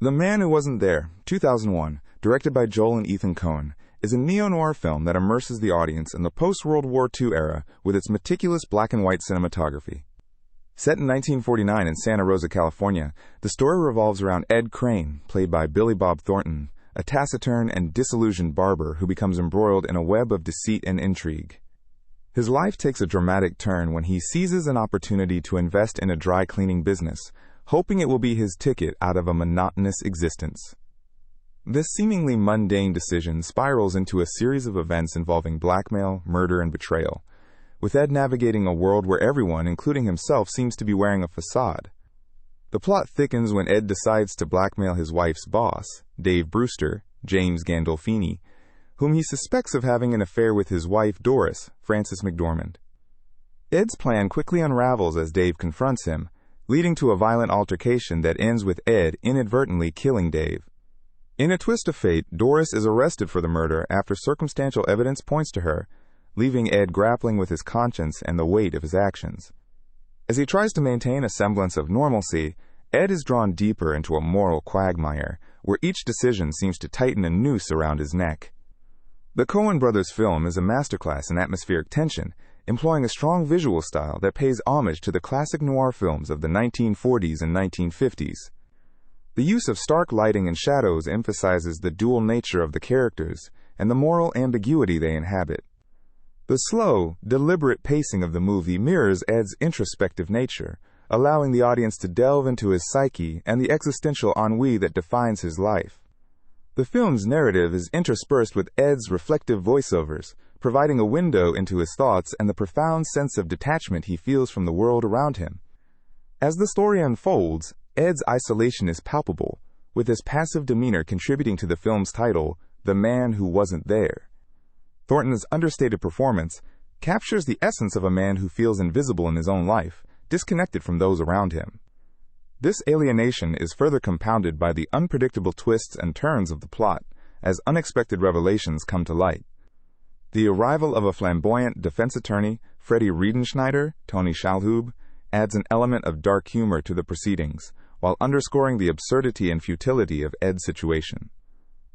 The Man Who Wasn't There, 2001, directed by Joel and Ethan Coen, is a neo-noir film that immerses the audience in the post-World War II era with its meticulous black and white cinematography. Set in 1949 in Santa Rosa, California, the story revolves around Ed Crane, played by Billy Bob Thornton, a taciturn and disillusioned barber who becomes embroiled in a web of deceit and intrigue. His life takes a dramatic turn when he seizes an opportunity to invest in a dry cleaning business, hoping it will be his ticket out of a monotonous existence. This seemingly mundane decision spirals into a series of events involving blackmail, murder, and betrayal, with Ed navigating a world where everyone, including himself, seems to be wearing a façade. The plot thickens when Ed decides to blackmail his wife's boss, Dave Brewster, James Gandolfini, whom he suspects of having an affair with his wife, Doris, Frances McDormand. Ed's plan quickly unravels as Dave confronts him, leading to a violent altercation that ends with Ed inadvertently killing Dave. In a twist of fate, Doris is arrested for the murder after circumstantial evidence points to her, leaving Ed grappling with his conscience and the weight of his actions. As he tries to maintain a semblance of normalcy, Ed is drawn deeper into a moral quagmire, where each decision seems to tighten a noose around his neck. The Coen brothers' film is a masterclass in atmospheric tension, employing a strong visual style that pays homage to the classic noir films of the 1940s and 1950s. The use of stark lighting and shadows emphasizes the dual nature of the characters and the moral ambiguity they inhabit. The slow, deliberate pacing of the movie mirrors Ed's introspective nature, allowing the audience to delve into his psyche and the existential ennui that defines his life. The film's narrative is interspersed with Ed's reflective voiceovers, providing a window into his thoughts and the profound sense of detachment he feels from the world around him. As the story unfolds, Ed's isolation is palpable, with his passive demeanor contributing to the film's title, The Man Who Wasn't There. Thornton's understated performance captures the essence of a man who feels invisible in his own life, disconnected from those around him. This alienation is further compounded by the unpredictable twists and turns of the plot, as unexpected revelations come to light. The arrival of a flamboyant defense attorney, Freddie Riedenschneider, Tony Shalhoub, adds an element of dark humor to the proceedings, while underscoring the absurdity and futility of Ed's situation.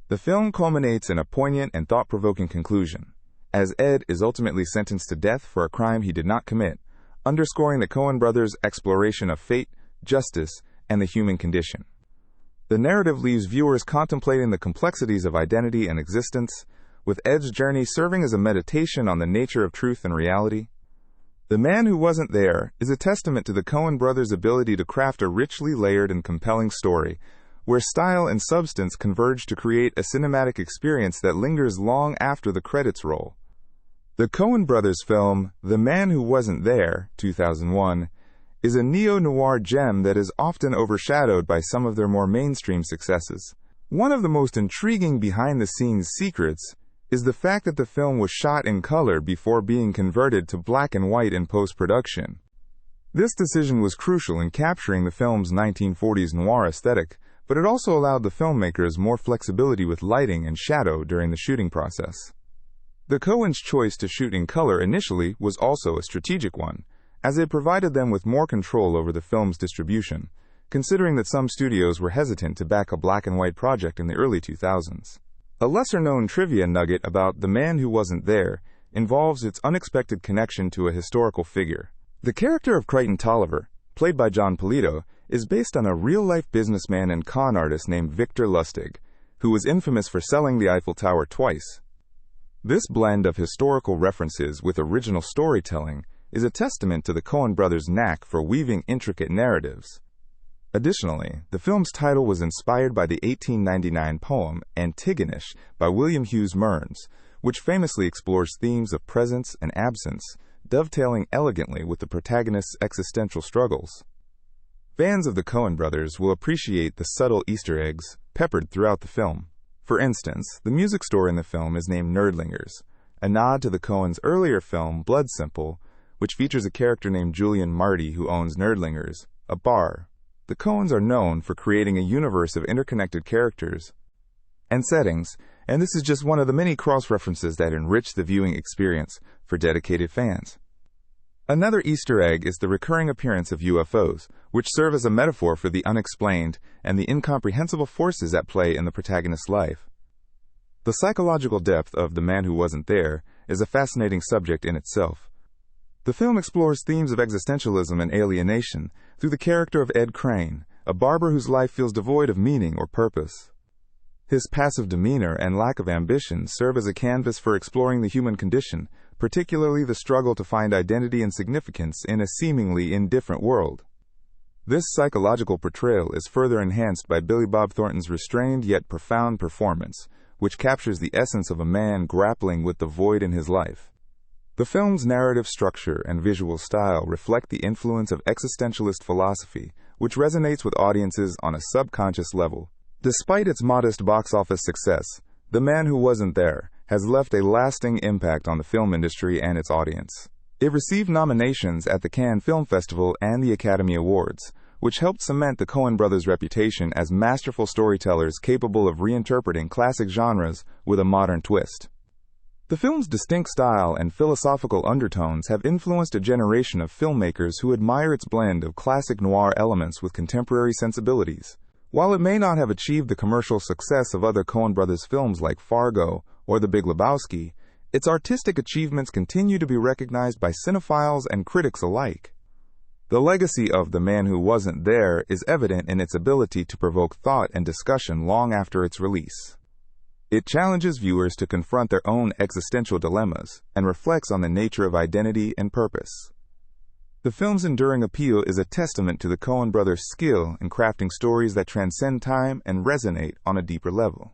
The film culminates in a poignant and thought-provoking conclusion, as Ed is ultimately sentenced to death for a crime he did not commit, underscoring the Coen brothers' exploration of fate, justice, and the human condition. The narrative leaves viewers contemplating the complexities of identity and existence, with Ed's journey serving as a meditation on the nature of truth and reality. The Man Who Wasn't There is a testament to the Coen brothers' ability to craft a richly layered and compelling story, where style and substance converge to create a cinematic experience that lingers long after the credits roll. The Coen brothers' film, The Man Who Wasn't There, 2001, is a neo-noir gem that is often overshadowed by some of their more mainstream successes. One of the most intriguing behind-the-scenes secrets is the fact that the film was shot in color before being converted to black and white in post-production. This decision was crucial in capturing the film's 1940s noir aesthetic, but it also allowed the filmmakers more flexibility with lighting and shadow during the shooting process. The Coens' choice to shoot in color initially was also a strategic one, as it provided them with more control over the film's distribution, considering that some studios were hesitant to back a black and white project in the early 2000s. A lesser-known trivia nugget about The Man Who Wasn't There involves its unexpected connection to a historical figure. The character of Crichton Tolliver, played by John Polito, is based on a real-life businessman and con artist named Victor Lustig, who was infamous for selling the Eiffel Tower twice. This blend of historical references with original storytelling is a testament to the Coen brothers' knack for weaving intricate narratives. Additionally, the film's title was inspired by the 1899 poem Antigonish by William Hughes Mearns, which famously explores themes of presence and absence, dovetailing elegantly with the protagonist's existential struggles. Fans of the Coen brothers will appreciate the subtle Easter eggs peppered throughout the film. For instance, the music score in the film is named Nerdlingers, a nod to the Coens' earlier film Blood Simple, which features a character named Julian Marty who owns Nerdlingers, a bar. The Coens are known for creating a universe of interconnected characters and settings, and this is just one of the many cross-references that enrich the viewing experience for dedicated fans. Another Easter egg is the recurring appearance of UFOs, which serve as a metaphor for the unexplained and the incomprehensible forces at play in the protagonist's life. The psychological depth of The Man Who Wasn't There is a fascinating subject in itself. The film explores themes of existentialism and alienation through the character of Ed Crane, a barber whose life feels devoid of meaning or purpose. His passive demeanor and lack of ambition serve as a canvas for exploring the human condition, particularly the struggle to find identity and significance in a seemingly indifferent world. This psychological portrayal is further enhanced by Billy Bob Thornton's restrained yet profound performance, which captures the essence of a man grappling with the void in his life. The film's narrative structure and visual style reflect the influence of existentialist philosophy, which resonates with audiences on a subconscious level. Despite its modest box office success, The Man Who Wasn't There has left a lasting impact on the film industry and its audience. It received nominations at the Cannes Film Festival and the Academy Awards, which helped cement the Coen brothers' reputation as masterful storytellers capable of reinterpreting classic genres with a modern twist. The film's distinct style and philosophical undertones have influenced a generation of filmmakers who admire its blend of classic noir elements with contemporary sensibilities. While it may not have achieved the commercial success of other Coen brothers films like Fargo or The Big Lebowski, its artistic achievements continue to be recognized by cinephiles and critics alike. The legacy of The Man Who Wasn't There is evident in its ability to provoke thought and discussion long after its release. It challenges viewers to confront their own existential dilemmas and reflects on the nature of identity and purpose. The film's enduring appeal is a testament to the Coen brothers' skill in crafting stories that transcend time and resonate on a deeper level.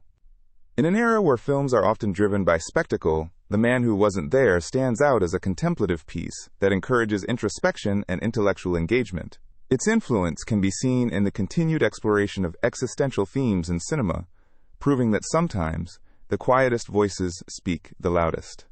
In an era where films are often driven by spectacle, The Man Who Wasn't There stands out as a contemplative piece that encourages introspection and intellectual engagement. Its influence can be seen in the continued exploration of existential themes in cinema, proving that sometimes the quietest voices speak the loudest.